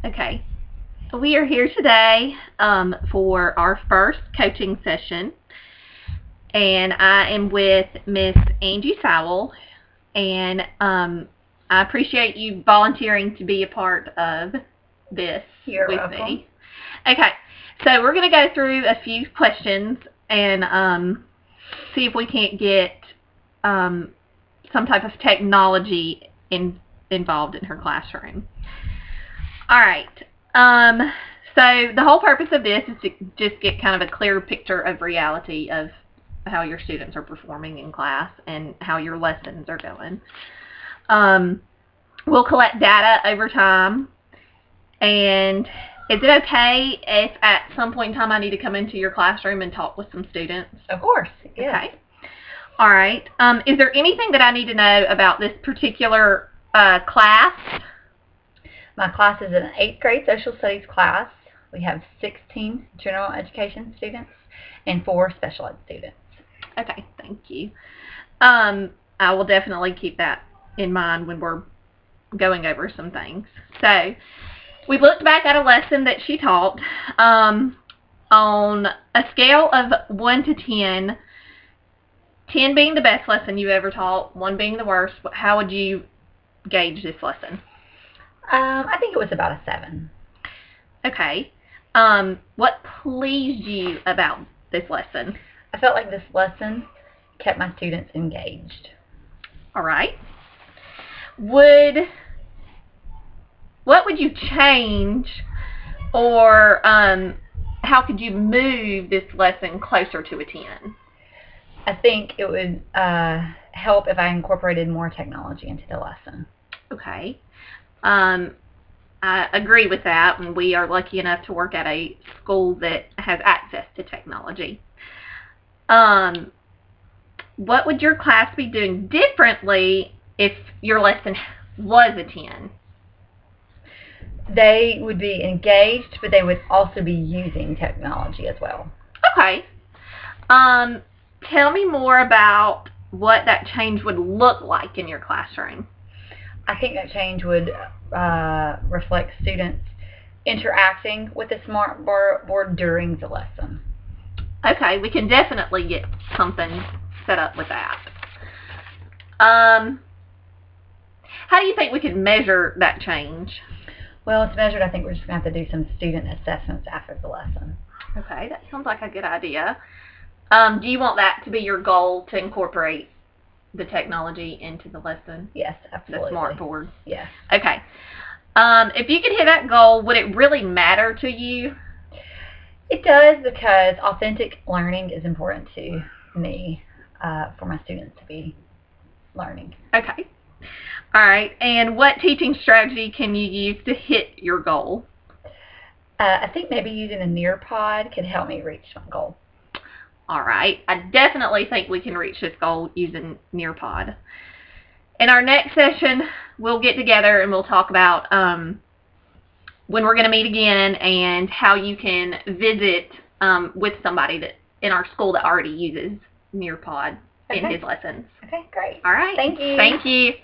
Okay, we are here today for our first coaching session, and I am with Miss Angie Sowell, and I appreciate you volunteering to be a part of this You're with welcome. me. Okay, so we're going to go through a few questions and see if we can't get some type of technology involved in her classroom. All right. So the whole purpose of this is to just get kind of a clear picture of reality of how your students are performing in class and how your lessons are going. We'll collect data over time. And is it okay if at some point in time I need to come into your classroom and talk with some students? Of course. Yes. Okay. All right. Is there anything that I need to know about this particular class? My class is an 8th grade social studies class. We have 16 general education students and 4 special ed students. Okay, thank you. I will definitely keep that in mind when we're going over some things. So, we looked back at a lesson that she taught on a scale of 1 to 10, 10 being the best lesson you ever taught, 1 being the worst. How would you gauge this lesson? I think it was about a 7. Okay. What pleased you about this lesson? I felt like this lesson kept my students engaged. All right. What would you change, or how could you move this lesson closer to a 10? I think it would help if I incorporated more technology into the lesson. Okay. I agree with that, and we are lucky enough to work at a school that has access to technology. What would your class be doing differently if your lesson was a 10? They would be engaged, but they would also be using technology as well. Okay. Tell me more about what that change would look like in your classroom. I think that change would reflect students interacting with the smart board during the lesson. Okay, we can definitely get something set up with that. How do you think we could measure that change? Well, it's measured. I think we're just going to have to do some student assessments after the lesson. Okay, that sounds like a good idea. Do you want that to be your goal, to incorporate the technology into the lesson? Yes, absolutely. The smart board? Yes. Okay. If you could hit that goal, would it really matter to you? It does, because authentic learning is important to me, for my students to be learning. Okay. All right. And what teaching strategy can you use to hit your goal? I think maybe using a Nearpod could help me reach my goal. All right. I definitely think we can reach this goal using Nearpod. In our next session, we'll get together and we'll talk about when we're going to meet again and how you can visit with somebody that in our school that already uses Nearpod in his lessons. Okay, great. All right. Thank you. Thank you.